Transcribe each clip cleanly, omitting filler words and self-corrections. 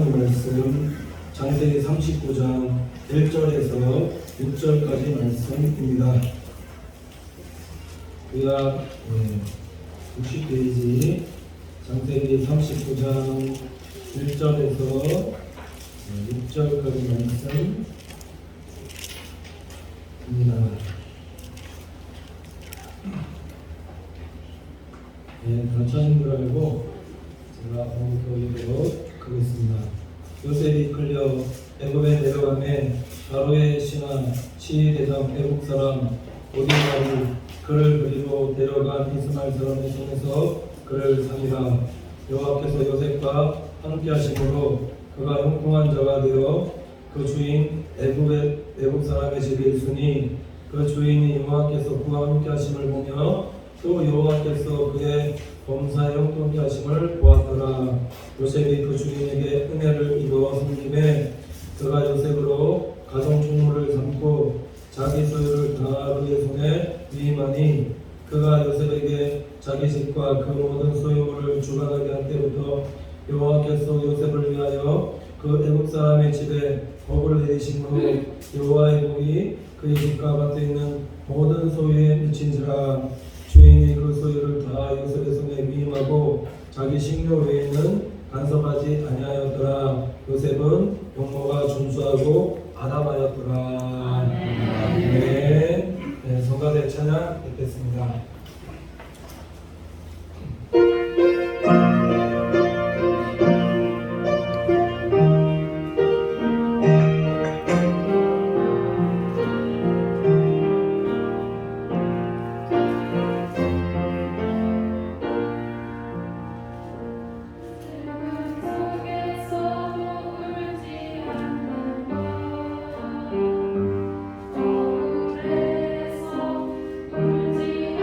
하나님 말씀 창세기 39장 1절에서 6절까지 말씀입니다. 우리가 60페이지 창세기 39장 1절에서 6절까지 말씀입니다. 단차인 줄 알고 제가 읽도록 하겠습니다. 요셉이 끌려 애굽에 내려가매 바로의 신하 치대장 애국 사람 보디발이 그를 그리로 데려간 이스마엘 사람의 손에서 그를 살리라. 여호와께서 요셉과 함께하심으로 그가 형통한 자가 되어 그 주인 애국 사람의 집에 있으니 그 주인이 여호와께서 그와 함께하심을 보며 또 여호와께서 그의 범사에 형통케 하심을 보았더라. 요셉이 그 주인에게 은혜를 입어 섬김에 그가 요셉으로 가정 충무를 삼고 자기 소유를 다 그의 손에 위임하니 그가 요셉에게 자기 집과 그 모든 소유물을 주관하게 한 때부터 여호와께서 요셉을 위하여 그 애국 사람의 집에 법을 내리심으로 여호와의 복이 그의 집과 밭에 있는 모든 소유에 미친지라. 주인이 그 소유를 다 요셉의 손에 위임하고 자기 식료 외에는 간섭하지 아니하였더라. 요셉은 용모가 준수하고 아담하였더라. 아멘. 성가대 찬양 듣겠습니다. 울지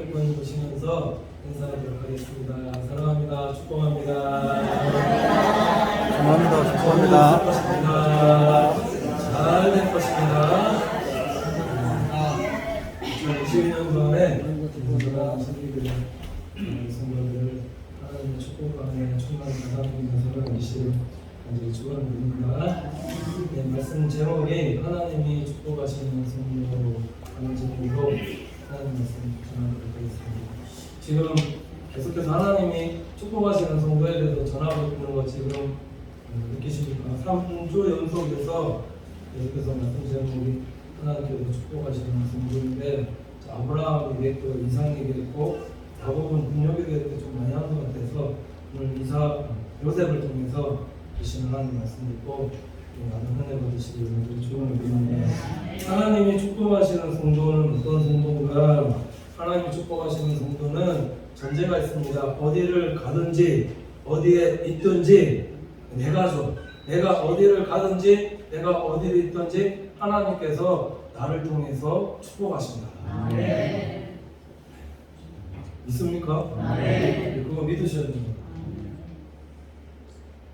핸드폰 보시면서 인사하도록 하겠습니다. 사랑합니다. 축복합니다. 감사합니다. 축복합니다. 잘 될 것입니다. 2022년도에 모두가 성도들을 하나님의 축복 안에 충만한 가상의 살아가시길 간절히 축원드립니다. 네, 말씀 제목이 하나님이 축복하시는 성도로 하는 제목으로 하나님 말씀 전하도록 하겠습니다. 지금 계속해서 하나님이 축복하시는 성도에 대해서 전하고 있는 거 지금 느끼십니까? 3주 연속에서 계속해서 말씀 제목이 하나님께서 축복하시는 성도인데, 아브라함 얘기했고 이삭 얘기했고 야곱은 분뇨 얘기했고 좀 많이 한 것 같아서 오늘 요셉을 통해서 주신 하나님 말씀 듣고 많은 은혜 받으시길 축원을 드립니다. 하나님이 축복하시는 성도는 어떤 성도인가? 하나님이 축복하시는 성도는 전제가 있습니다. 어디를 가든지 어디에 있든지 내가 어디를 가든지 내가 어디에 있든지 하나님께서 나를 통해서 축복하신다. 믿습니까? 그거 믿으셔야 됩니다.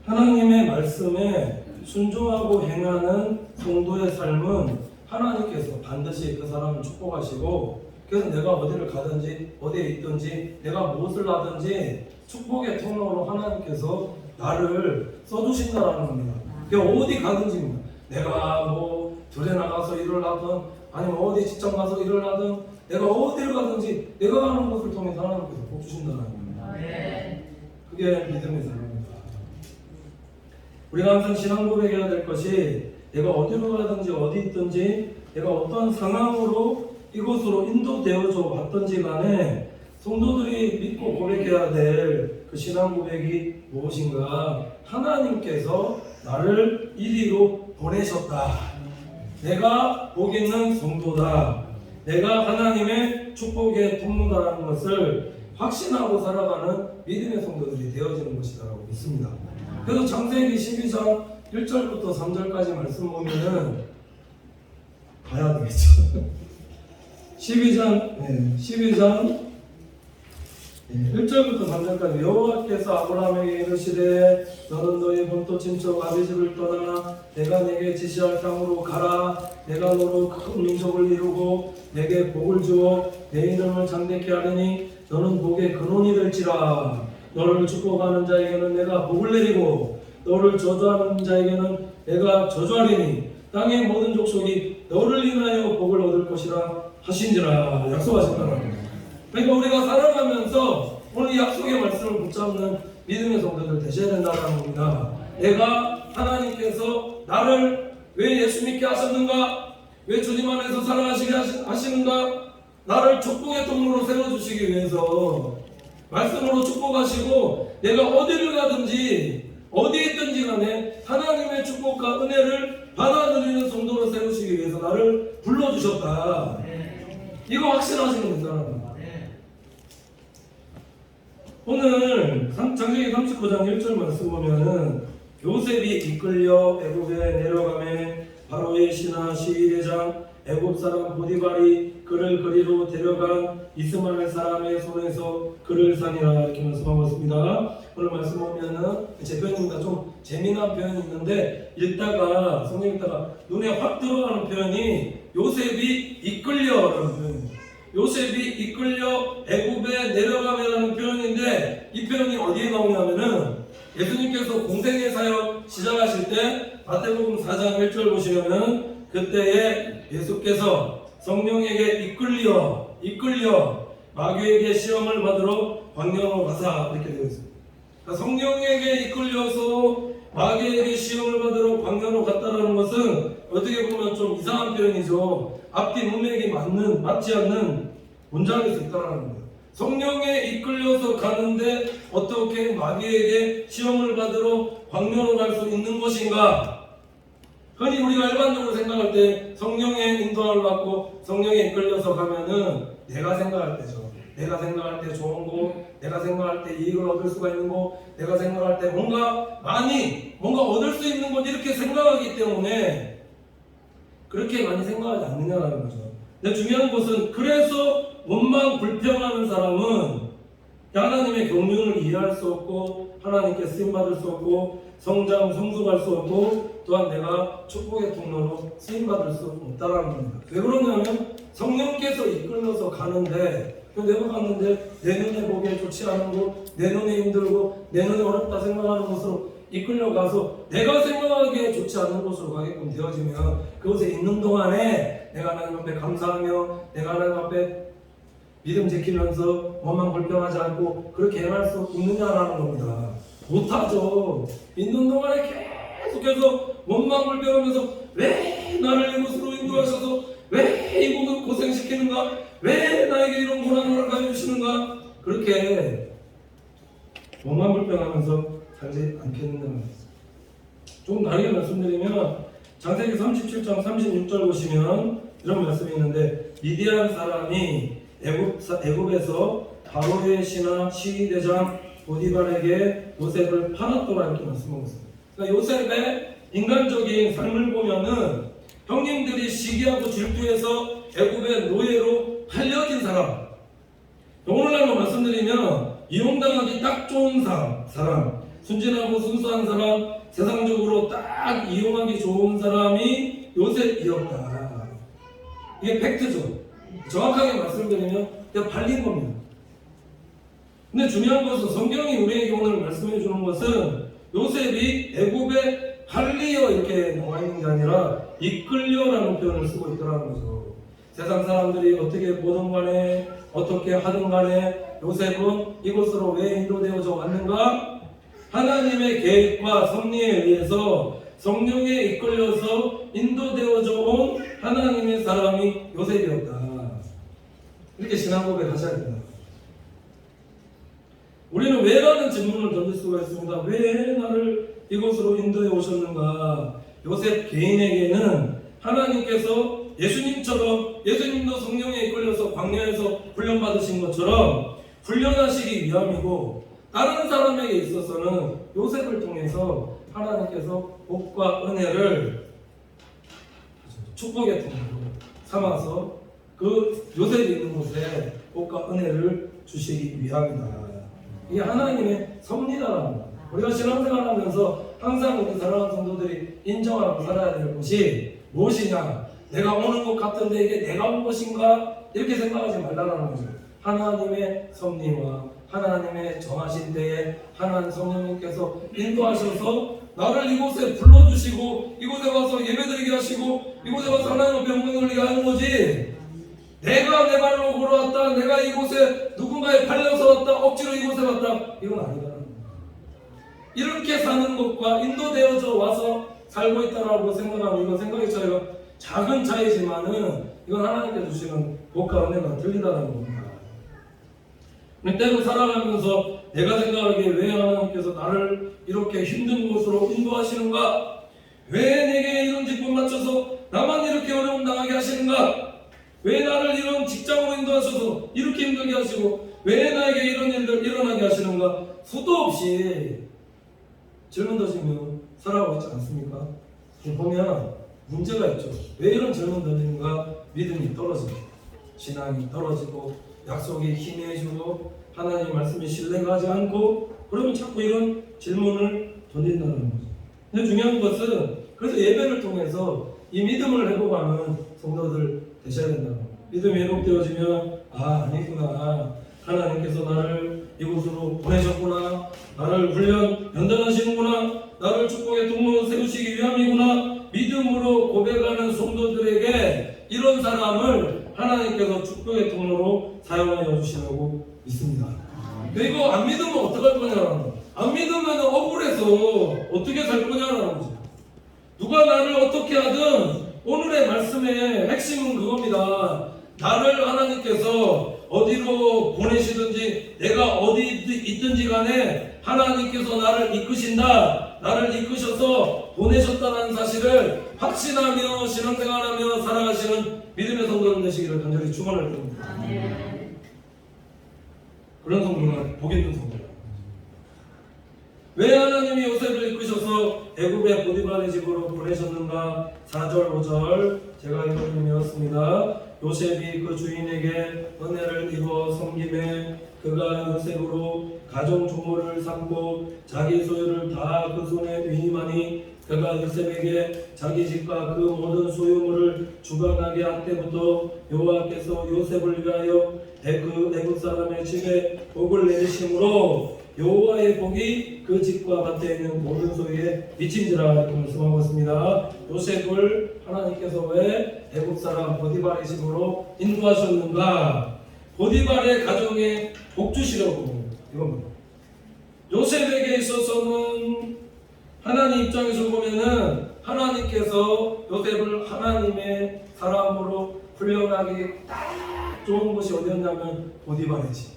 하나님의 말씀에 순종하고 행하는 성도의 삶은 하나님께서 반드시 그 사람을 축복하시고, 그래서 내가 어디를 가든지 어디에 있든지 내가 무엇을 하든지 축복의 통로로 하나님께서 나를 써주신다라는 겁니다. 그러니까 어디 가든지 내가 뭐 들에 나가서 일을 하든 아니면 어디 직장 가서 일을 하든 내가 어디를 가든지 내가 가는 곳을 통해서 하나님께서 복 주신다는 겁니다. 그게 믿음의 삶입니다. 우리가 항상 신앙 고백해야 될 것이 내가 어디로 가든지 어디 있든지 내가 어떤 상황으로 이곳으로 인도되어져 왔든지 간에 성도들이 믿고 고백해야 될 그 신앙 고백이 무엇인가? 하나님께서 나를 이리로 보내셨다. 내가 복 있는 성도다. 내가 하나님의 축복의 통로다라는 것을 확신하고 살아가는 믿음의 성도들이 되어지는 것이다라고 믿습니다. 그래서 창세기 12장 1절부터 3절까지 말씀 보면은 봐야 되겠죠. 12장 1절부터 3절까지 여호와께서 아브라함에게 이르시되 너는 너희 본토 친척 아비집을 떠나 내가 내게 지시할 땅으로 가라. 내가 너로 큰 민족을 이루고 내게 복을 주어 내 이름을 장대케 하리니 너는 복의 근원이 될지라. 너를 축복하는 자에게는 내가 복을 내리고 너를 저주하는 자에게는 내가 저주하리니 땅의 모든 족속이 너를 인하여 복을 얻을 것이라 하신지라. 약속하셨다는 그러니까 우리가 살아가면서 오늘 이 약속의 말씀을 붙잡는 믿음의 성도들 되셔야 된다는 겁니다. 내가 하나님께서 나를 왜 예수 믿게 하셨는가? 왜 주님 안에서 살아가시게 하시는가? 나를 축복의 통로로 세워주시기 위해서 말씀으로 축복하시고 내가 어디를 가든지 어디에 있든지 간에 하나님의 축복과 은혜를 받아들이는 성도로 세우시기 위해서 나를 불러주셨다. 이거 확신하시면 된다는 겁니다. 오늘 창세기 39장 1절 말씀 보면은 요셉이 이끌려 애굽에 내려가매 바로의 신하 시대장 애굽 사람 보디발이 그를 그리로 데려간 이스마엘 사람의 손에서 그를 사니라. 이렇게 말씀하고 있습니다. 오늘 말씀 보면은 제 표현입니다. 좀 재미난 표현이 있는데 읽다가 성경 읽다가 눈에 확 들어가는 표현이 요셉이 이끌려라는 표현입니다. 요셉이 이끌려 애굽에 내려가면라는 표현인데 이 표현이 어디에 나오냐면은 예수님께서 공생의 사역 시작하실 때 마태복음 4장 1절 보시면은 그때에 예수께서 성령에게 이끌려 마귀에게 시험을 받으러 광야로 가사 이렇게 되어 있습니다. 그러니까 성령에게 이끌려서 마귀에게 시험을 받으러 광야로 갔다라는 것은 어떻게 보면 좀 이상한 표현이죠. 앞뒤 문맥이 맞지 않는 문장일 수 있다는 거예요. 성령에 이끌려서 가는데 어떻게 마귀에게 시험을 받으러 광야로 갈 수 있는 것인가? 흔히 우리가 일반적으로 생각할 때 성령의 인도함을 받고 성령에 이끌려서 가면은 내가 생각할 때죠. 내가 생각할 때 좋은 거, 내가 생각할 때 이익을 얻을 수가 있는 거, 내가 생각할 때 뭔가 얻을 수 있는 것 이렇게 생각하기 때문에 그렇게 많이 생각하지 않느냐라는 거죠. 근데 중요한 것은 그래서 원망 불평하는 하나님의 경륜을 이해할 수 없고 하나님께 쓰임받을 수 없고 성장, 성숙할 수 없고 또한 내가 축복의 통로로 쓰임받을 수 없다라는 겁니다. 왜 그러냐면 성령께서 이끌려서 가는데 내가 갔는데 내 눈에 보기에 좋지 않은 곳, 내 눈에 힘들고 내 눈에 어렵다 생각하는 곳으로 이끌려가서 내가 생각하기에 좋지 않은 곳으로 가게끔 되어지면 그곳에 있는 동안에 내가 하나님 앞에 감사하며 내가 하나님 앞에 믿음 지키면서 원망 불평하지 않고 그렇게 행할 수 없느냐라는 겁니다. 못하죠. 있는 동안에 계속해서 원망 불평하면서 왜 나를 이곳으로 인도하셔서 왜 이곳을 고생시키는가, 왜 나에게 이런 고난을 가해주시는가, 그렇게 원망 불평하면서 살지 않겠느냐. 조금 다르게 말씀드리면 창세기 37장 36절 보시면 이런 말씀이 있는데 미디안 사람이 애굽에서 바로의 신하 시위대장 보디발에게 요셉을 팔았더라 이렇게 말씀하고 있습니다. 그러니까 요셉의 인간적인 삶을 보면은 형님들이 시기하고 질투해서 애굽의 노예로 팔려진 사람, 오늘날로 말씀드리면 이용당하기 딱 좋은 사람, 순진하고 순수한 사람, 세상적으로 딱 이용하기 좋은 사람이 요셉이었다. 이게 팩트죠. 정확하게 말씀드리면 그냥 팔린 겁니다. 근데 중요한 것은 성경이 우리에게 오늘 말씀해 주는 것은 요셉이 애굽에 팔리어 이렇게 나와 있는 게 아니라 이끌려라는 표현을 쓰고 있더라는 거죠. 세상 사람들이 어떻게 보든 간에 어떻게 하든 간에 요셉은 이곳으로 왜 인도되어져 왔는가? 하나님의 계획과 섭리에 의해서 성령에 이끌려서 인도되어져 온 하나님의 사람이 요셉이었다. 이렇게 신앙 고백하셔야 됩니다. 우리는 왜라는 질문을 던질 수가 있습니다. 왜 나를 이곳으로 인도해 오셨는가? 요셉 개인에게는 하나님께서 예수님처럼 예수님도 성령에 이끌려서 광야에서 훈련받으신 것처럼 훈련하시기 위함이고 다른 사람에게 있어서는 요셉을 통해서 하나님께서 복과 은혜를 축복의 통로로 삼아서 그 요셉이 있는 곳에 복과 은혜를 주시기 위함이다. 이게 하나님의 섭리다. 우리가 신앙생활하면서 항상 우리 사랑하는 성도들이 인정하고 살아야 될 것이 무엇이냐? 내가 오는 것 같은데 이게 내가 온 것인가? 이렇게 생각하지 말라는 거죠. 하나님의 섭리와 하나님의 정하신 때에 하나님 성령님께서 인도하셔서 나를 이곳에 불러주시고 이곳에 와서 예배드리게 하시고 이곳에 와서 하나님 앞에 영광 돌리게 하는 거지. 내가 내 발로 걸어왔다, 내가 이곳에 누군가에 발려서 왔다, 억지로 이곳에 왔다, 이건 아니다. 이렇게 사는 것과 인도되어져 와서 살고 있다라고 생각하면 이건 생각의 차이가 작은 차이지만은 이건 하나님께 주시는 복과 은혜가 틀리다는 겁니다. 때로 살아가면서 내가 생각하기에 왜 하나님께서 나를 이렇게 힘든 곳으로 인도하시는가? 왜 내게 이런 직분 맞춰서 나만 이렇게 어려움 당하게 하시는가? 왜 나를 이런 직장으로 인도하셔서 이렇게 힘들게 하시고 왜 나에게 이런 일들 일어나게 하시는가? 수도 없이 질문 던지면 살아가고 있지 않습니까? 보면 문제가 있죠. 왜 이런 질문 던지는가? 믿음이 떨어지고 신앙이 떨어지고 약속이 희미해지고 하나님의 말씀에 신뢰가 하지 않고 그러면 자꾸 이런 질문을 던진다는 거죠. 근데 중요한 것은 그래서 예배를 통해서 이 믿음을 회복하는 성도들 되셔야 된다는 거예요. 믿음이 회복되어지면 아니구나. 하나님께서 나를 이곳으로 보내셨구나. 나를 훈련 연단하시는구나. 나를 축복의 통로로 세우시기 위함이구나. 믿음으로 고백하는 성도들에게 이런 사람을 하나님께서 축복의 통로로 사용하여 주시라고 믿습니다. 이거 안 믿으면 어떡할 거냐? 안 믿으면 억울해서 어떻게 살 거냐라는 거죠. 누가 나를 어떻게 하든 오늘의 말씀의 핵심은 그겁니다. 나를 하나님께서 어디로 보내시든지 내가 어디 있든지 간에 하나님께서 나를 이끄신다. 나를 이끄셔서 보내셨다는 사실을 확신하며 신앙생활하며 살아가시는 믿음의 성도들 되시기를 간절히 축원할 겁니다. 그런 성도는 복 있는 성도예요. 왜 하나님이 요셉을 이끄셔서 애굽의 보디발의 집으로 보내셨는가? 4절 5절 제가 읽어드리었습니다. 요셉이 그 주인에게 은혜를 입어 섬김에 그가 요셉으로 가정 조물을 삼고 자기 소유를 다 그 손에 위임하니 그가 요셉에게 자기 집과 그 모든 소유물을 주관하게 한 때부터 여호와께서 요셉을 위하여 애굽 사람의 집에 복을 내리심으로 여호와의 복이 그 집과 밭에 있는 모든 소유에 미친지라 이렇게 말씀하고 있습니다. 요셉을 하나님께서 왜 애굽 사람 보디발의 집으로 인도하셨는가? 보디발의 가정에 복 주시려고 이겁니다. 요셉에게 있어서는 하나님 입장에서 보면은 하나님께서 요셉을 하나님의 사람으로 훈련하기 딱 좋은 곳이 어디였냐면 보디발의 집.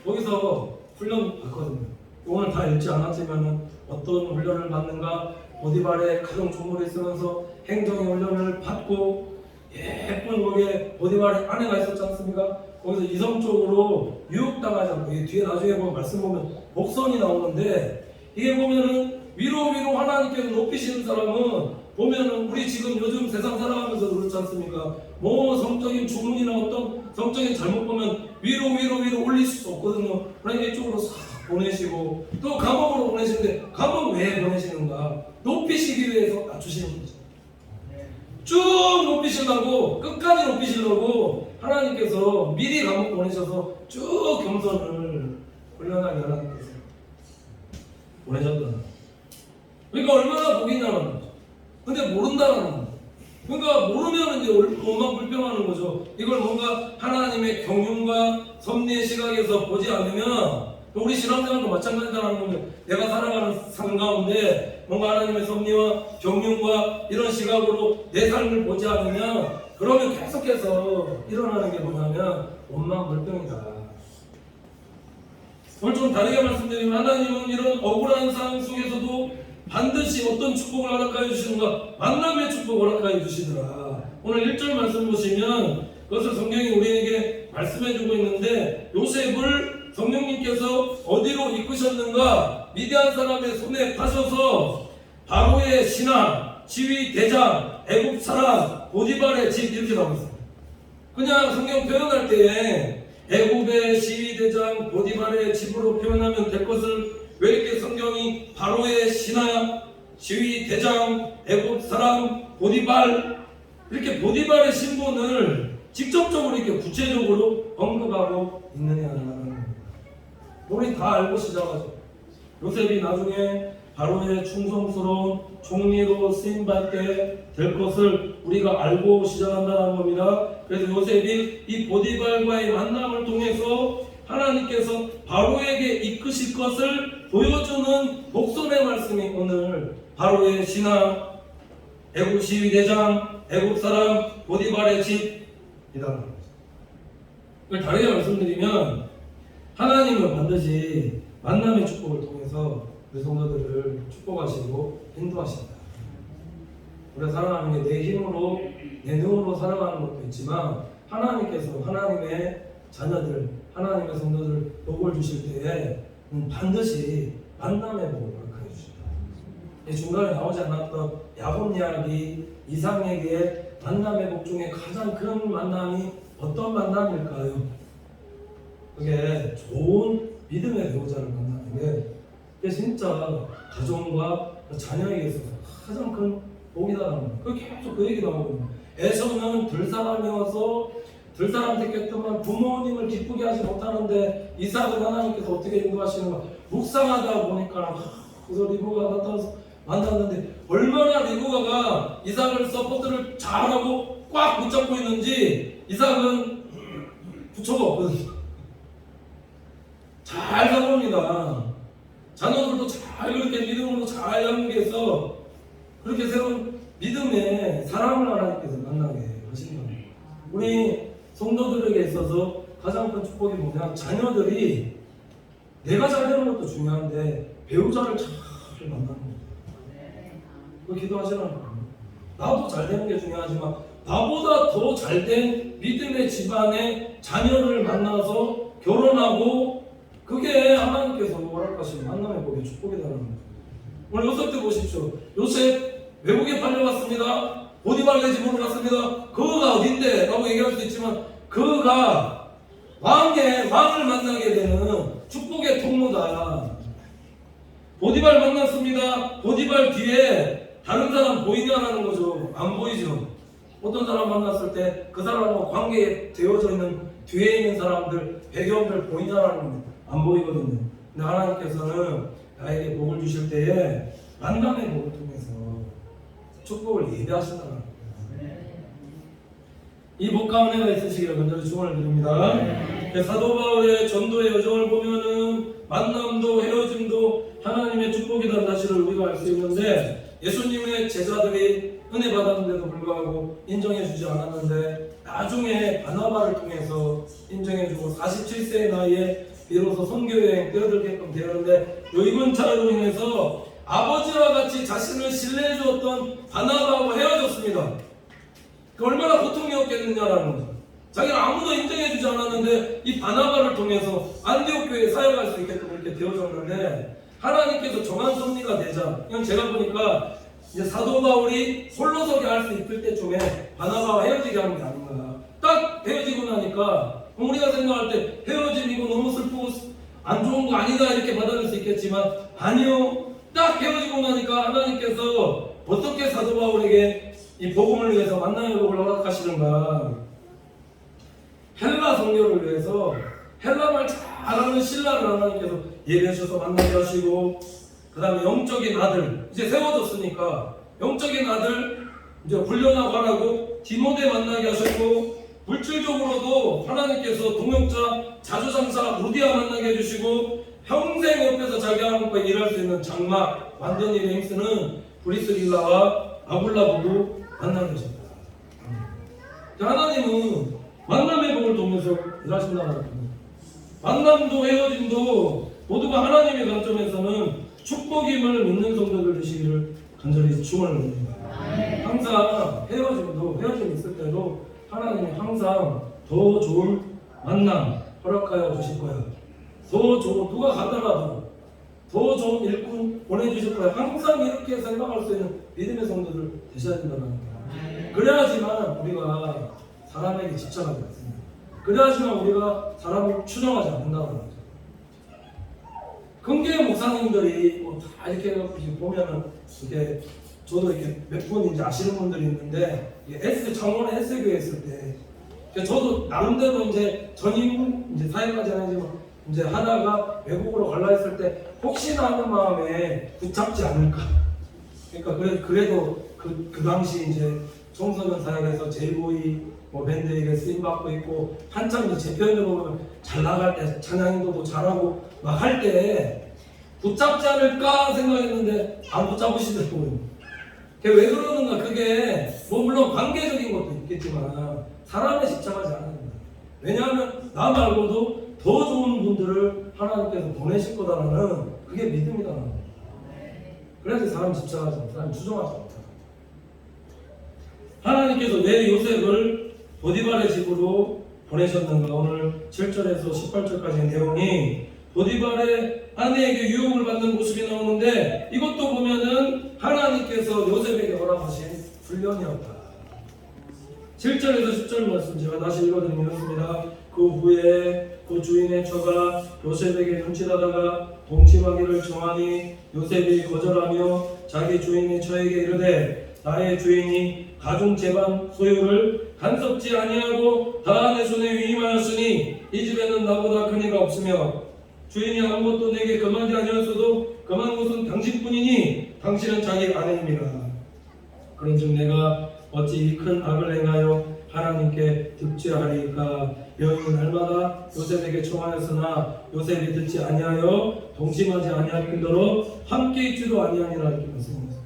거기서 훈련 받거든요. 오늘 다 읽지 않았지만은 어떤 훈련을 받는가? 보디발의 가정 조물에 있으면서 행정의 훈련을 받고 예쁜 거기에 보디발의 아내가 있었지 않습니까? 거기서 이성적으로 유혹당하지 않고 뒤에 나중에 보면 말씀 보면 목선이 나오는데 이게 보면은 위로 하나님께서 높이시는 사람은 보면은 우리 지금 요즘 세상 살아가면서 그렇지 않습니까? 뭐 성적인 주문이나 어떤 성적인 잘못 보면 위로 올릴 수 없거든요. 그러니까 이쪽으로 싹 보내시고 또 감옥으로 보내시는데 감옥 왜 보내시는가? 높이시기 위해서 낮추시는 거죠. 쭉 높이시려고 끝까지 높이시려고 하나님께서 미리 감옥 보내셔서 쭉 겸손을 훈련하게 하나님께서 보내셨다. 그러니까 얼마나 복이 있냐는 거죠. 근데 모른다는 거죠. 그러니까 모르면 이제 얼마나 불평하는 거죠. 이걸 뭔가 하나님의 경륜과 섭리의 시각에서 보지 않으면 우리 신앙생활도 마찬가지다라는 거죠. 내가 살아가는 삶 가운데 뭔가 하나님의 섭리와 경륜과 이런 시각으로 내 삶을 보지 않으면 그러면 계속해서 일어나는 게 뭐냐면 원망불평이다. 오늘 좀 다르게 말씀드리면 하나님은 이런 억울한 상황 속에서도 반드시 어떤 축복을 허락하여 주시는가? 만남의 축복을 허락하여 주시더라. 오늘 1절 말씀 보시면 그것을 성경이 우리에게 말씀해 주고 있는데 요셉을 성령님께서 어디로 이끄셨는가? 미디안 사람의 손에 파셔서 바로의 신하, 지휘 대장, 애굽 사람, 보디발의 집 이렇게 나오고 있습니다. 그냥 성경 표현할 때에 애굽의 지휘대장 보디발의 집으로 표현하면 될 것을 왜 이렇게 성경이 바로의 신하, 지휘대장, 애굽 사람, 보디발 이렇게 보디발의 신분을 직접적으로 이렇게 구체적으로 언급하고 있느냐는 겁니다. 우리 다 알고 시작하죠. 요셉이 나중에 바로의 충성스러운 총리로 쓰임받게 될 것을 우리가 알고 시작한다는 겁니다. 그래서 요셉이 이 보디발과의 만남을 통해서 하나님께서 바로에게 이끄실 것을 보여주는 목선의 말씀이 오늘 바로의 신하, 애굽 지휘대장, 애굽 사람, 보디발의 집이라는 겁니다. 다르게 말씀드리면 하나님은 반드시 만남의 축복을 통해서 우리 성도들을 축복하시고 인도하신다. 우리가 살아가는 게 내 힘으로 내 능으로 살아가는 것도 있지만 하나님께서 하나님의 자녀들, 하나님의 성도들 복을 주실 때에 반드시 만남의 복을 허락해 주신다. 중간에 나오지 않았던 야곱 이야기, 이삭에게 만남의 복 중에 가장 큰 만남이 어떤 만남일까요? 그게 좋은 믿음의 배우자를 만나는 게 그게 진짜 가정과 자녀에게 있어서 가장 큰 복이다라는 거예요. 그 계속 그 얘기 나오거든요. 에서는 들사람이어서 들사람 됐겠지만 부모님을 기쁘게 하지 못하는데 이삭을 하나님께서 어떻게 인도하시는가 묵상하다 보니까 그래서 리브가가 나타나서 만났는데 얼마나 리브가가 이삭을 서포트를 잘하고 꽉 붙잡고 있는지 이삭은 부처가 없거든요. 잘 살아옵니다. 자녀들도 잘 그렇게 믿음으로 잘 양육해서 그렇게 새로운 믿음의 사람을 하나님께서 만나게 하시는 겁니다. 우리 성도들에게 있어서 가장 큰 축복이 뭐냐? 자녀들이 내가 잘 되는 것도 중요한데 배우자를 잘 만나는 거예요. 그 기도하시라는 거예요. 나도 잘 되는 게 중요하지만 나보다 더 잘 된 믿음의 집안의 자녀를 만나서 결혼하고 그게 하나님께서 허락하신 만남의 복의 축복이라는 거예요. 오늘 요셉 때 보십시오. 요셉 외국에 팔려왔습니다. 보디발의 집으로 갔습니다. 그가 어딘데? 라고 얘기할 수 있지만 그가 왕을 만나게 되는 축복의 통로다. 보디발 만났습니다. 보디발 뒤에 다른 사람 보이냐라는 거죠. 안 보이죠. 어떤 사람 만났을 때 그 사람하고 관계에 되어져 있는 뒤에 있는 사람들, 배경들 보이냐라는 겁니다. 안 보이거든요. 근데 하나님께서는 나에게 복을 주실 때에 만남의 복을 통해서 축복을 예배하신다는 겁니다. 이 복 가운데가 있으시기를 간절히 축원을 드립니다. 사도 바울의 전도의 여정을 보면은 만남도 헤어짐도 하나님의 축복이라는 사실을 우리가 알 수 있는데, 예수님의 제자들이 은혜 받았는데도 불구하고 인정해주지 않았는데 나중에 바나바를 통해서 인정해주고 47세의 나이에 비로소 선교여행 뛰어들게끔 되었는데, 이번 차로 인해서 아버지와 같이 자신을 신뢰해주었던 바나바하고 헤어졌습니다. 얼마나 고통이었겠느냐라는 거죠. 자기는 아무도 인정해주지 않았는데 이 바나바를 통해서 안디옥 교회에 사역할 수 있게끔 이렇게 되어졌는데, 하나님께서 정한 섭리가 되자, 이건 제가 보니까 이제 사도 바울이 홀로서기 할 수 있을 때쯤에 바나바와 헤어지게 하는 게 아닌가. 딱 헤어지고 나니까 우리가 생각할 때 헤어짐이고 너무 슬프고 안 좋은 거 아니다 이렇게 받아들일 수 있겠지만, 아니요. 딱 헤어지고 나니까 하나님께서 어떻게 사도 바울에게 이 복음을 위해서 만남의 복을 허락하시는가. 헬라 선교를 위해서 헬라말 잘하는 신라를 하나님께서 예배하셔서 만나게 하시고, 그 다음에 영적인 아들, 이제 세워졌으니까 영적인 아들 이제 훈련하고 하라고 디모데 만나게 하셨고, 물질적으로도 하나님께서 동역자 자주상사 루디아 만나게 해주시고, 평생 옆에서 자기하고 일할 수 있는 장막 완전히 레임스는 브리스길라와 아굴라보도 만나게 하셨다. 하나님은 만남의 복을 통해서 일하신다는 겁니다. 만남도 헤어짐도 모두가 하나님의 관점에서는 축복임을 믿는 성도들 되시기를 간절히 축원을 드립니다. 항상 헤어짐이 있을 때도 하나님이 항상 더 좋은 만남 허락하여 주실 거야. 더 좋은, 누가 가더라도 더 좋은 일꾼 보내주실 거야. 항상 이렇게 생각할 수 있는 믿음의 성도들 되셔야 된다는 거예요. 그래야지만 우리가 사람에게 집착하지 않습니다. 그래야지만 우리가 사람을 추정하지 않는다는 거죠. 근교의 목사님들이 다 이렇게 해갖고 보면은 이렇게 저도 이렇게 몇 분 이제 아시는 분들이 있는데, 창원의 S교회 있을 때 저도 나름대로 이제 전임 이제 사역까지 하지만 이제 하다가 외국으로 갈라 했을 때 혹시나 하는 마음에 붙잡지 않을까. 그러니까 그래도 그 당시 이제 청소년 사역에서 제이보이 밴드에게 쓰임받고 있고, 한참 이제 제 편으로 보면 잘 나갈 때 찬양인도도 잘하고 막 할 때 붙잡지 않을까 생각했는데 안 붙잡으시더라고요. 왜 그러는가? 그게 물론 관계적인 것도 있겠지만 사람에 집착하지 않습니다. 왜냐하면 나 말고도 더 좋은 분들을 하나님께서 보내실 거다라는 그게 믿음이라는 거예요. 그래서 사람 집착하지 않고 사람 추종하지 않다. 하나님께서 왜 요셉을 보디발의 집으로 보내셨는가? 오늘 7절에서 18절까지의 내용이 보디발의 아내에게 유혹을 받는 모습이 나오는데, 이것도 보면은 하나님께서 요셉에게 허락하신 훈련이었다. 7절에서 10절 말씀 제가 다시 읽어드리겠습니다. 그 후에 그 주인의 처가 요셉에게 눈치다다가 동침하기를 청하니 요셉이 거절하며 자기 주인의 처에게 이르되, 나의 주인이 가중 재반 소유를 간섭지 아니하고 다 내 손에 위임하였으니 이 집에는 나보다 큰 이가 없으며 주인이 아무것도 내게 금하지 아니었어도 금한 것은 당신뿐이니 당신은 자기 아내입니다. 그런즉 내가 어찌 이 큰 악을 행하여 하나님께 득죄하리까? 여인은 날마다 요셉에게 청하였으나 요셉이 듣지 아니하여 동침하지 아니할 뿐더러 함께 있지도 아니하니라. 이렇게 말씀합니다.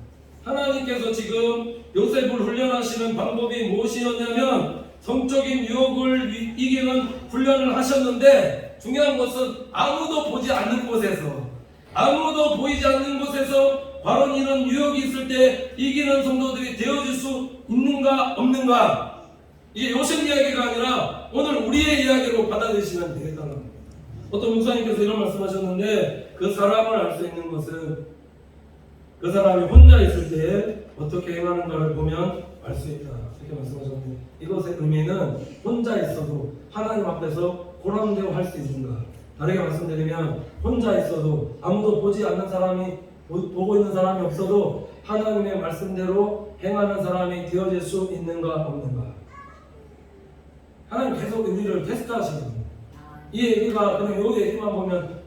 하나님께서 지금 요셉을 훈련하시는 방법이 무엇이었냐면 성적인 유혹을 이기는 훈련을 하셨는데, 중요한 것은 아무도 보지 않는 곳에서, 아무도 보이지 않는 곳에서 바로 이런 유혹이 있을 때 이기는 성도들이 되어질 수 있는가 없는가, 이게 요셉 이야기가 아니라 오늘 우리의 이야기로 받아들이시면 되겠다는 겁니다. 어떤 목사님께서 이런 말씀하셨는데, 그 사람을 알 수 있는 것은 그 사람이 혼자 있을 때 어떻게 행하는가를 보면 알 수 있다. 이렇게 말씀하셨는데 이것의 의미는 혼자 있어도 하나님 앞에서 고람되어 할 수 있는가. 다르게 말씀드리면 혼자 있어도 아무도 보지 않는 사람이 보고 있는 사람이 없어도 하나님의 말씀대로 행하는 사람이 되어질 수 있는가 없는가. 하나님 계속 우리를 테스트하시는 거예요. 이 얘기가 그냥 요 얘기만 보면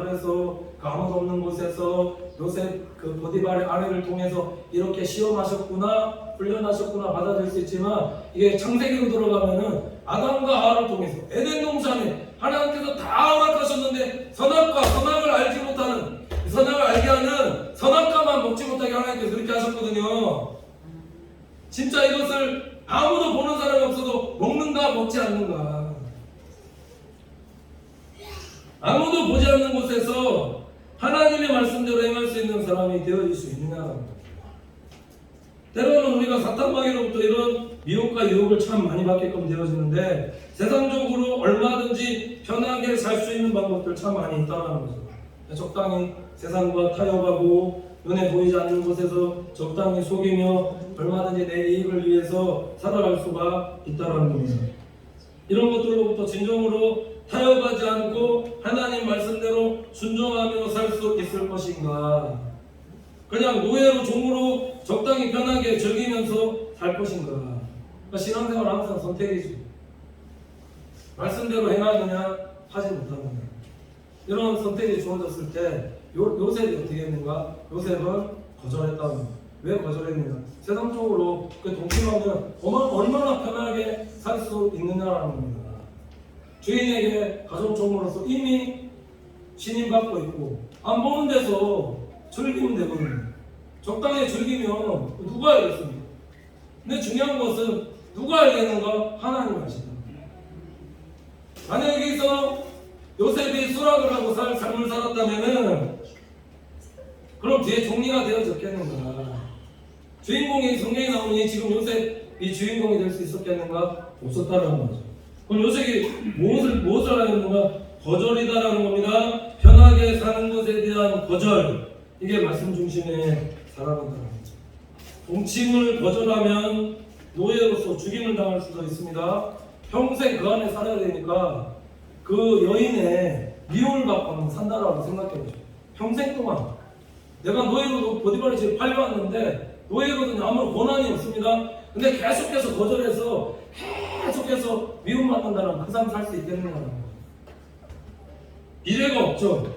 그래서 그 아무도 없는 곳에서 요셉 그 보디발의 아내를 통해서 이렇게 시험하셨구나 훈련하셨구나 받아들일 수 있지만 이게 창세기로 들어가면은 아담과 하와를 통해서 에덴 동산에 하나님께서 다 허락하셨는데 선악과 선악을 알지 못하는 선악을 알게 하는 선악과만 먹지 못하게 하나님께서 그렇게 하셨거든요. 진짜 이것을 아무도 보는 사람이 없어도 먹는가 먹지 않는가. 아무도 보지 않는 곳에서 하나님의 말씀대로 행할 수 있는 사람이 되어질 수 있느냐. 때로는 우리가 사탄마귀로부터 이런 미혹과 유혹을 참 많이 받게끔 되어지는데 세상적으로 얼마든지 편하게 살 수 있는 방법들 참 많이 있다는 거죠. 적당히 세상과 타협하고 눈에 보이지 않는 곳에서 적당히 속이며 얼마든지 내 이익을 위해서 살아갈 수가 있다는 겁니다. 이런 것들로부터 진정으로 타협하지 않고 하나님 말씀대로 순종하며 살 수 있을 것인가? 그냥 노예로 종으로 적당히 편하게 즐기면서 살 것인가? 그러니까 신앙생활은 항상 선택이지. 말씀대로 행하느냐 하지 못하느냐. 이런 선택이 주어졌을 때 요셉이 어떻게 했는가? 요셉은 거절했다는. 왜 거절했느냐? 세상적으로 그 동침하면 얼마나 편하게 살 수 있느냐라는 겁니다. 주인에게 가족종으로서 이미 신임받고 있고 안 보는 데서 즐기면 되거든요. 적당히 즐기면 누가 알겠습니까? 근데 중요한 것은 누가 알겠는가? 하나님 아시다. 만약 여기서 요셉이 수락을 하고 삶을 살았다면은 그럼 뒤에 종리가 되어졌겠는가? 주인공이 성경에 나오니 지금 요셉이 주인공이 될 수 있었겠는가? 없었다는 거죠. 그럼 요셉이 무엇을 하였는가? 거절이다라는 겁니다. 편하게 사는 것에 대한 거절. 이게 말씀 중심의 살아간다는 거죠. 동침을 거절하면 노예로서 죽임을 당할 수도 있습니다. 평생 그 안에 살아야 되니까 그 여인의 미움을 받고 산다라고 생각해보죠. 평생 동안 내가 노예로 보디발이 지금 팔려왔는데 노예거든요. 아무런 권한이 없습니다. 근데 계속해서 거절해서 계속해서 미움받는다는 그 삶 살 수 있겠느냐는 거예요. 미래가 없죠.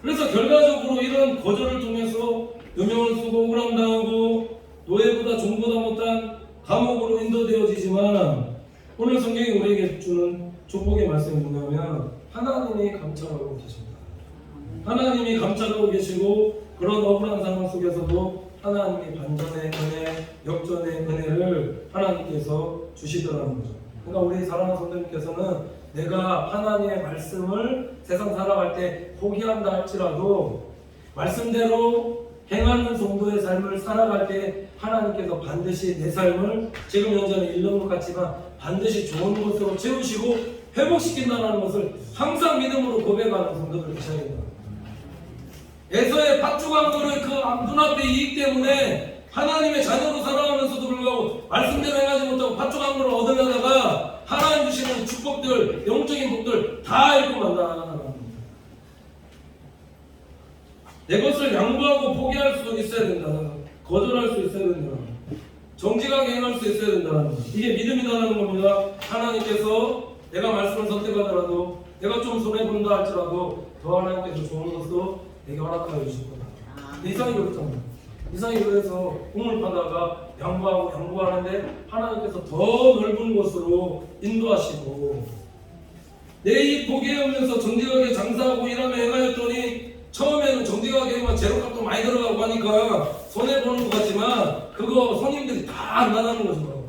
그래서 결과적으로 이런 거절을 통해서 누명을 쓰고 억울함당하고 노예보다 종보다 못한 감옥으로 인도되어지지만 오늘 성경이 우리에게 주는 축복의 말씀이 뭐냐면 하나님이 감찰하고 계십니다. 하나님이 감찰하고 계시고 그런 억울한 상황 속에서도 하나님이 반전의 은혜, 역전의 은혜를 하나님께서 주시더라는 거죠. 그러니까 우리 사랑하는 성도님께서는 내가 하나님의 말씀을 세상 살아갈 때 포기한다 할지라도 말씀대로 행하는 정도의 삶을 살아갈 때 하나님께서 반드시 내 삶을 지금 현재는 잃는 것 같지만 반드시 좋은 것으로 채우시고 회복시킨다는 것을 항상 믿음으로 고백하는 성도들 되셔야 됩니다. 에서의 팥죽왕도의 그 눈앞의 이익 때문에 하나님의 자녀로 살아가면서도 불구하고 말씀대로 행하지 못하고 팥죽왕도를 얻으려다가 하나님 주시는 축복들, 영적인 복들 다 잃고 만다는 겁니다. 내 것을 양보하고 포기할 수 있어야 된다. 거절할 수 있어야 된다. 정직하게 행할 수 있어야 된다. 이게 믿음이라는 겁니다. 하나님께서 내가 말씀을 선택하더라도 내가 좀 손해본다 할지라도 더 하나님께서 좋은 것도 내게 허락하여 주실 거다. 이상이 그렇잖아요. 이상이 그래서 꿈을 파다가 양보하는데 하나님께서 더 넓은 곳으로 인도하시고 내 이 포기하면서 정직하게 장사하고 일하며 행하였더니 처음에는 정직하게 하면 재료값도 많이 들어가고 하니까 손해보는 것 같지만 그거 손님들이 다 안 나가는 거죠.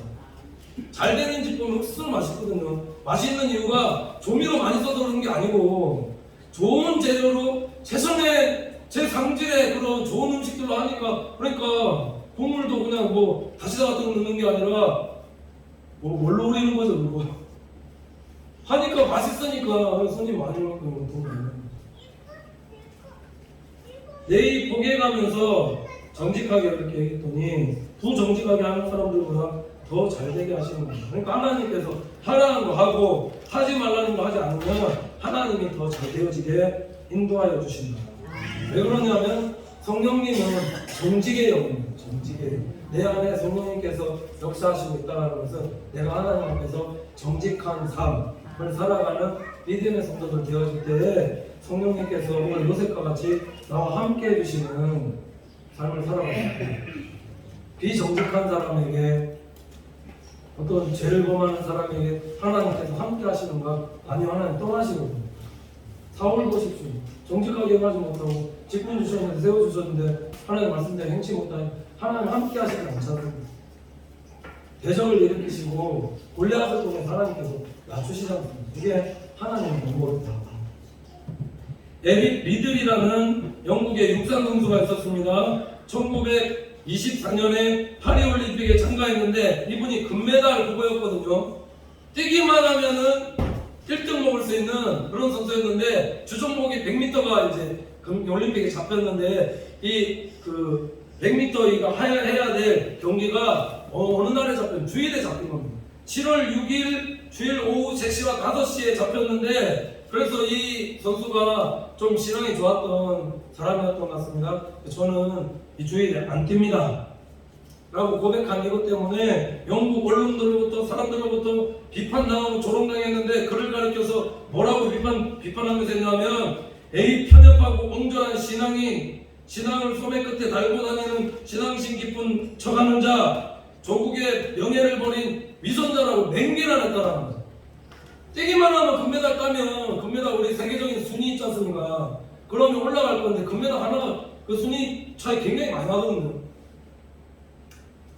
잘 되는 집 보면 흑수로 맛있거든요. 맛있는 이유가 조미료 많이 써서 그런 게 아니고 좋은 재료로 최선의 최상질의 그런 좋은 음식들로 하니까 그러니까 국물도 그냥 뭐 다시다 같은 거 넣는 게 아니라 뭘로 우리는 거죠. 그거 하니까 맛있으니까 손님 많이 먹고 돈 많이 내 이 포기해가면서 정직하게 이렇게 얘기했더니 부정직하게 하는 사람들보다 더 잘되게 하시는 거예요. 그러니까 하나님께서 하라는 거 하고 하지 말라는 거 하지 않으면 하나님이 더 잘 되어지게 인도하여 주신다. 왜 그러냐면 성령님은 정직의 영입니다. 정직의 영. 내 안에 성령님께서 역사하시고 있다는 것은 내가 하나님 앞에서 정직한 삶을 살아가는 믿음의 성도들 되어질 때에 성령님께서 오늘 요셉과 같이 나와 함께 해주시는 삶을 살아갑니다. 비정직한 사람에게 어떤 죄를 범하는 사람에게 하나님께서 함께 하시는가? 아니요, 하나님 떠나시거든요. 사울 보십시오. 정직하게 행하지 못하고 직분 주셨는데 세워주셨는데 하나님 말씀대로 행치 못하니 하나님 함께 하시지 않잖아요. 대적을 일으키시고 골리앗을 통해 하나님께서 낮추시지 않습니다. 이게 하나님의 공로입니다. 에릭 리들이라는 영국의 육상 선수가 있었습니다. 1924년에 파리올림픽에 참가했는데 이분이 금메달 후보였거든요. 뛰기만 하면은 1등 먹을 수 있는 그런 선수였는데 주종목이 100m가 이제 올림픽에 잡혔는데 이 100m가 해야 될 경기가 어느 날에 잡힌 주일에 잡힌 겁니다. 7월 6일 주일 오후 3시와 5시에 잡혔는데 그래서 이 선수가 좀 신앙이 좋았던 사람이었던 것 같습니다. 저는 이 주일에 안 뜁니다 라고 고백한 이것 때문에 영국 언론들로부터 사람들로부터 비판당하고 조롱당했는데 그를 가리켜서 뭐라고 비판하면서 했냐면 에이 편협하고 엉절한 신앙인, 신앙을 소매 끝에 달고 다니는 신앙심 깊은 척하는 자, 조국의 명예를 버린 위선자라고 맹비난 했다라는 거죠. 뛰기만 하면 금메달 따면 금메달 우리 세계적인 순위 있지 않습니까? 그러면 올라갈 건데 금메달 하나가 그 순위 차이 굉장히 많이 나거든요.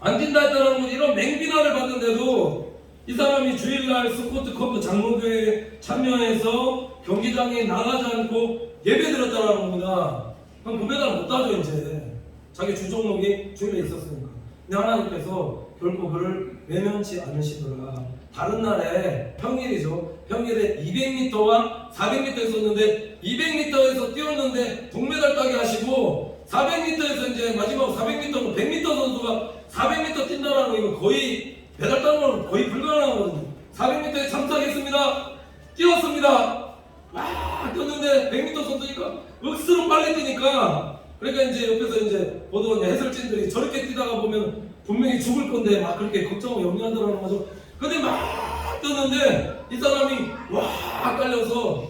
안 뛴다 했다는 건 이런 맹비난을 받는데도 이 사람이 주일날 스코트컵 장로교회에 참여해서 경기장에 나가지 않고 예배드렸다는 겁니다. 그럼 금메달 못 따죠 이제. 자기 주종목이 주일에 있었으니까. 근데 하나님께서 결코 그를 외면치 않으시더라. 다른 날에 평일이죠. 평일에 200m와 400m 있었는데 200m에서 뛰었는데 동메달 따게 하시고 400m에서 이제 마지막 400m는 100m 선수가 400m 뛴다라는 거 이거 거의 메달 따는 건 거의 불가능하거든요. 400m에 참석했습니다. 뛰었습니다. 와 뛰었는데 100m 선수니까 억수로 빨리 뛰니까 그러니까 이제 옆에서 이제 보던 해설진들이 저렇게 뛰다가 보면 분명히 죽을 건데 막 그렇게 걱정하고 염려하더라는 거죠. 근데 막 뛰었는데 이 사람이 와 깔려서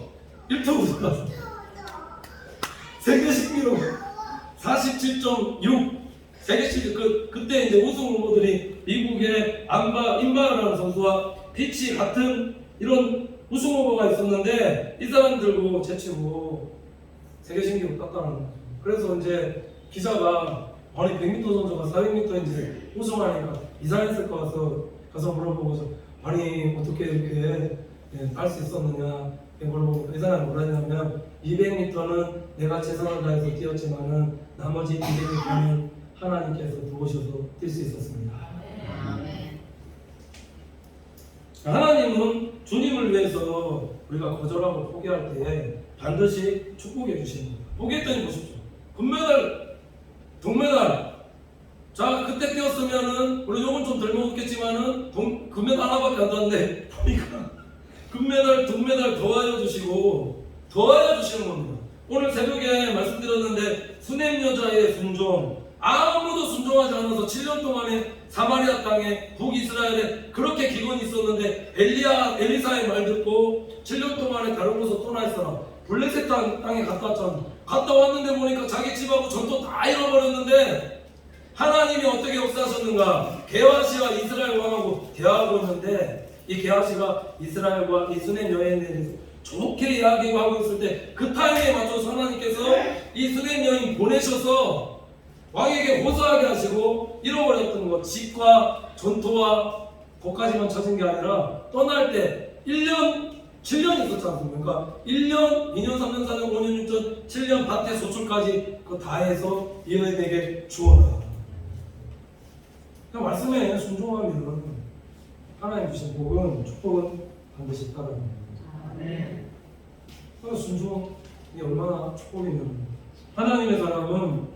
1등 우승했어. 세계 신기록 47.6 세계 신기록 그때 이제 우승 후보들이 미국의 인바라는 선수와 피치 같은 이런 우승 후보가 있었는데 이 사람 들고 제치고 세계 신기록 땄다는 거죠. 그래서 이제 기자가 아니 100m 선수가 400m 이제 우승하니까 이상했을 것 같아서 가서 물어보고서 아니 어떻게 이렇게 할 수 있었느냐 물어보고 이 사람이 뭐라 했냐면 200m는 내가 최선을 다해서 뛰었지만은 나머지 200m는 하나님께서 도우셔서 뛸 수 있었습니다. 하나님은 주님을 위해서 우리가 거절하고 포기할 때 반드시 축복해 주십니다. 포기했더니 보십시오. 금메달, 동메달. 자 그때 뛰었으면은 우리 요건 좀 덜 먹었겠지만은 금메달 하나밖에 안 땄는데 보니까 금메달, 동메달 더하여 주시고 더하여 주시는 겁니다. 오늘 새벽에 말씀드렸는데 수냄 여자의 순종 아무도 순종하지 않아서 7년 동안에 사마리아 땅에 북이스라엘에 그렇게 기근이 있었는데 엘리사의 말 듣고 7년 동안에 다른 곳으로 떠나 있어라. 블레셋 땅에 갔다 왔잖아. 갔다 왔는데 보니까 자기 집하고 전통 다 잃어버렸는데 하나님이 어떻게 역사하셨는가? 게하시와 이스라엘 왕하고 대화하고 있는데 이 게하시가 이스라엘과 이 수냄 여인에 대해서 좋게 이야기하고 있을 때 그 타임에 맞춰서 하나님께서 이 수냄 여인 보내셔서 왕에게 호소하게 하시고 잃어버렸던 것 집과 전토와 그까지만 찾은 게 아니라 떠날 때 1년 7년 있었지 않습니까? 1년, 2년, 3년, 4년, 5년, 6년, 7년 밭에 소출까지 그거 다 해서 이 여인에게 주어라. 그냥 말씀에 순종하면 하나님 주신 복은 축복은 반드시 따릅니다. 순종이 얼마나 축복이면 하나님의 사람은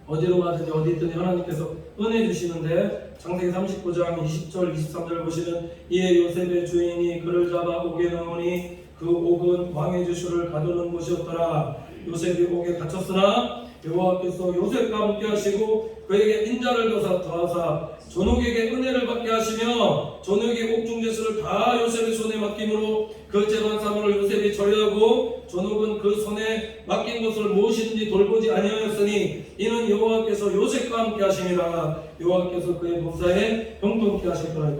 어디로 가든지 어디 있든지 하나님께서 은혜 주시는데 창세기 39장 20절 23절 보시면 이에 요셉의 주인이 그를 잡아 옥에 넣으니 그 옥은 왕의 주수를 가두는 곳이었더라. 요셉이 옥에 갇혔으나 여호와께서 요셉과 함께 하시고 그에게 인자를 더하사 전옥에게 은혜를 받게 하시며 전옥의 옥중제수를 다 요셉의 손에 맡김으로 그 재반 사물을 요셉이 처리하고 전옥은 그 손에 맡긴 것을 무엇이든지 돌보지 아니하였으니 이는 여호와께서 요셉과 함께 하심이라. 여호와께서 그의 범사에 형통케 하셨더라.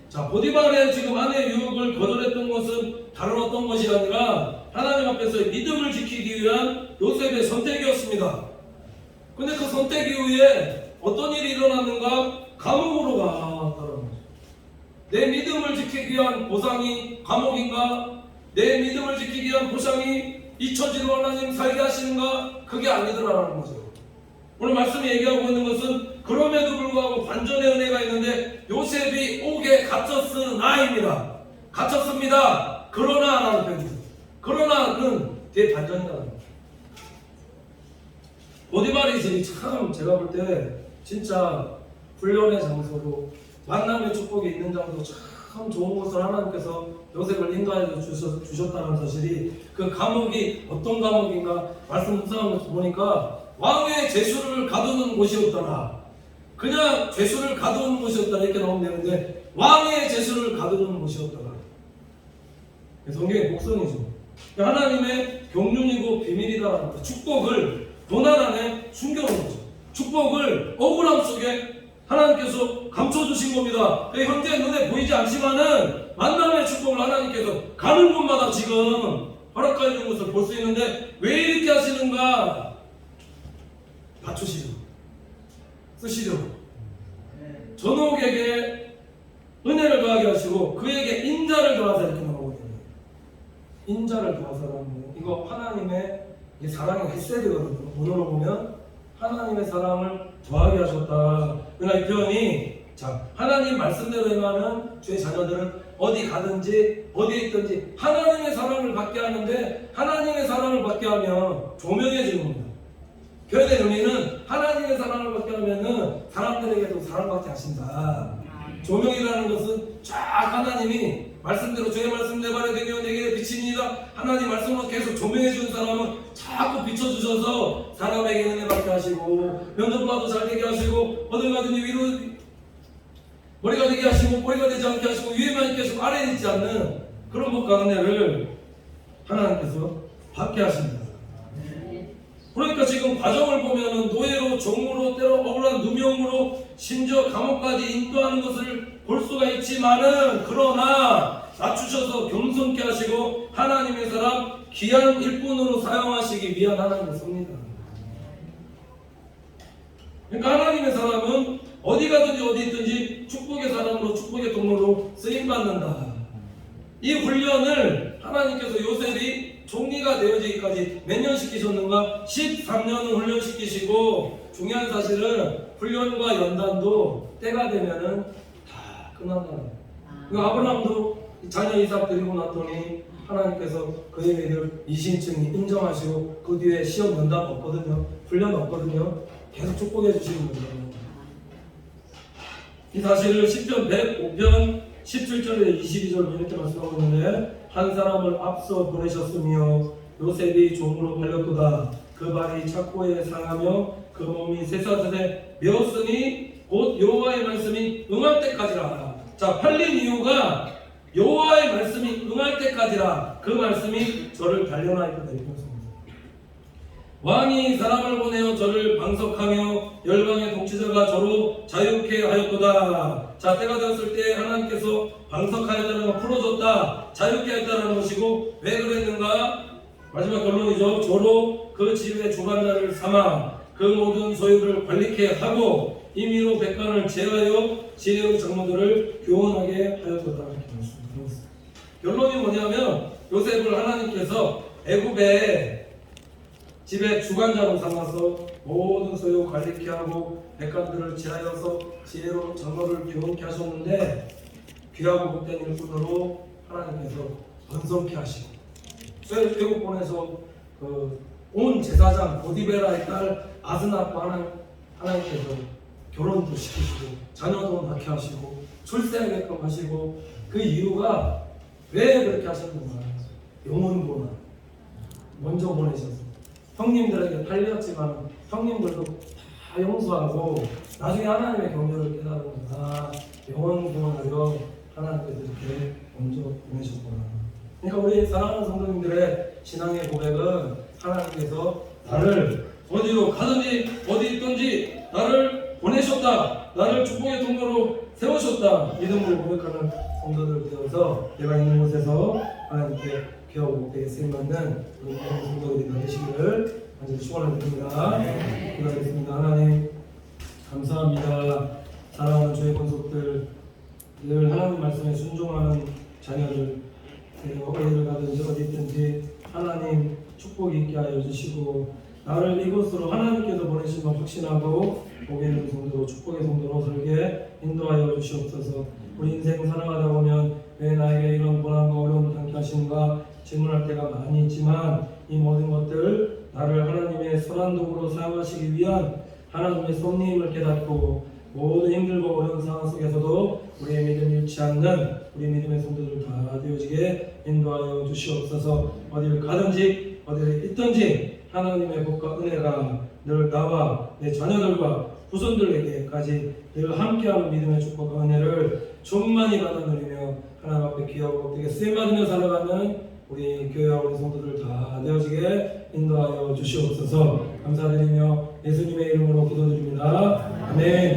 자, 보디발의 지금 아내의 유혹을 거절했던 것은 다른 어떤 것이 아니라 하나님 앞에서의 믿음을 지키기 위한 요셉의 선택이었습니다. 근데 그 선택 이후에 어떤 일이 일어났는가? 감옥으로 갔다는 거죠. 내 믿음을 지키기 위한 보상이 감옥인가? 내 믿음을 지키기 위한 보상이 잊혀지는 하나님 살게 하시는가? 그게 아니더라라는 거죠. 오늘 말씀이 얘기하고 있는 것은 그럼에도 불구하고 반전의 은혜가 있는데 요셉이 옥에 갇혔으나입니다. 갇혔습니다. 그러나라는 표현이죠. 그러나는 뒤에 반전이라는 거죠. 보디발이 집이 참 제가 볼 때 진짜 훈련의 장소로 만남의 축복이 있는 장소 참 좋은 곳을 하나님께서 요셉을 인도하여 주셨다는 사실이 그 감옥이 어떤 감옥인가 말씀 묵상하면서 보니까 왕의 제수를 가두는 곳이었더라. 그냥 제수를 가두는 곳이었더라 이렇게 나오면 되는데 왕의 제수를 가두는 곳이었더라. 성경의 복선이죠. 하나님의 경륜이고 비밀이다. 축복을 고난 안에 숨겨놓은 거죠. 축복을 억울함 속에 하나님께서 감춰주신 겁니다. 현재 눈에 보이지 않지만은 만남의 축복을 하나님께서 가는 곳마다 지금 허락하여 준 것을 볼 수 있는데 왜 이렇게 하시는가? 받추시려, 쓰시려. 전옥에게 은혜를 더하게 하시고 그에게 인자를 더하사 이렇게 나오거든요. 인자를 더하사라는 거. 이거 하나님의 사랑의 헤세드거든요. 문으로 보면 하나님의 사랑을 더하게 하셨다. 그러나 이 표현이 자 하나님 말씀대로 행하는 주의 자녀들은 어디 가든지 어디에 있든지 하나님의 사랑을 받게 하는데 하나님의 사랑을 받게 하면 조명해지는 겁니다. 표현의 의미는 하나님의 사랑을 받게 하면은 사람들에게도 사랑받게 하신다. 조명이라는 것은 쫙 하나님이 말씀대로 주의 말씀 내 발에 되며 내게 비치니이다. 하나님 말씀으로 계속 조명해 주는 사람은 자꾸 비춰주셔서 사람에게 은혜 받게 하시고 면접 봐도 잘 되게 하시고 어딜 가든지 위로 머리가 되게 하시고 꼬리가 되지 않게 하시고 위에만 계속 아래에 있지 않는 그런 복과 은혜를 하나님께서 받게 하십니다. 그러니까 지금 과정을 보면은 노예로 종으로 때로 억울한 누명으로 심지어 감옥까지 인도하는 것을 볼 수가 있지만은 그러나 낮추셔서 겸손케 하시고 하나님의 사람 귀한 일꾼으로 사용하시기 위한 하나님의 섭니다. 그러니까 하나님의 사람은 어디 가든지 어디 있든지 축복의 사람으로 축복의 동료로 쓰임받는다. 이 훈련을 하나님께서 요셉이 종리가 되어지기까지 몇 년 시키셨는가? 13년을 훈련시키시고 중요한 사실은 훈련과 연단도 때가 되면은 다 끝난다는 거예요. 그러니까 아브라함도 자녀 이삭 드리고 났더니 하나님께서 그의 믿을 이신층이 인정하시고 그 뒤에 시험 연단 없거든요. 훈련 없거든요. 계속 축복해 주시는 거예요. 이 사실을 10편 105편 17절에 22절 이렇게 말씀하고 있는데 한 사람을 앞서 보내셨으며 요셉이 종으로 팔렸도다. 그 발이 착고에 상하며 그 몸이 쇠사슬에 메었으니 곧 여호와의 말씀이 응할 때까지라. 자, 팔린 이유가 여호와의 말씀이 응할 때까지라. 그 말씀이 저를 단련하였다. 왕이 사람을 보내어 저를 방석하며 열방의 통치자가 저로 자유케 하였도다. 자, 때가 되었을 때 하나님께서 방석하였다는 거 풀어줬다. 자유케 하였다는 것이고 왜 그랬는가? 마지막 결론이죠. 저로 그 집의 주관자를 삼아 그 모든 소유를 관리케 하고 임의로 백관을 제하여 지혜의 장로들을 교훈하게 하였도다. 이렇게 말씀드렸습니다. 결론이 뭐냐면 요셉을 하나님께서 애굽의 집의 주관자로 삼아서 모든 소유 관리케 하고 백관들을 제하여서 지혜로운 장로를 교훈케 하셨는데 귀하고 복된 일꾼으로 하나님께서 번성케 하시고 애굽 보내서 온 제사장 보디베라의 딸 아스나프 하나님께서 결혼도 시키시고 자녀도 낳게 하시고 출세하게끔 하시고 그 이유가 왜 그렇게 하셨는가? 영혼 구원 먼저 보내셔서 형님들에게 팔렸지만 형님들도 다 용서하고 나중에 하나님의 경륜을 깨달으면 영혼 구원하려 하나님께서 이렇게 먼저 보내셨구나. 그러니까 우리 사랑하는 성도님들의 신앙의 고백은 하나님께서 나를 어디로 가든지 어디 있든지 나를 보내셨다, 나를 축복의 통로로 세우셨다 믿음으로 고백하는 성도들 되어서 내가 있는 곳에서 하나님께 기하고 되게 쓰임받는 우리 모든 성도들이 되시기를 간절히 축원을 드립니다. 기도하겠습니다. 하나님 감사합니다. 사랑하는 주의 권속들 늘 하나님 말씀에 순종하는 자녀들 어디를 가든지 어디 있든지 하나님 축복이 있게 하여 주시고 나를 이곳으로 하나님께서 보내신 걸 확신하고 복에 있는 성도로 축복의 성도로 살게 인도하여 주시옵소서. 우리 인생 살아가다 보면 왜 나에게 이런 고난과 어려움을 당케 하시는가 질문할 때가 많이 있지만 이 모든 것들 나를 하나님의 선한 도구로 사용하시기 위한 하나님의 섭리임을 깨닫고 모든 힘들고 어려운 상황 속에서도 우리의 믿음이 잃지 않는 우리 믿음의 성도들 다 되어지게 인도하여 주시옵소서. 어디를 가든지 어디를 있든지 하나님의 복과 은혜가 늘 나와 내 자녀들과 후손들에게까지 늘 함께하는 믿음의 축복과 은혜를 충만히 받아 누리며 하나님 앞에 귀하고 되게 쓰임받으며 살아가는 우리 교회와 우리 성도들 다 되어지게 인도하여 주시옵소서. 감사드리며 예수님의 이름으로 기도드립니다. 아멘.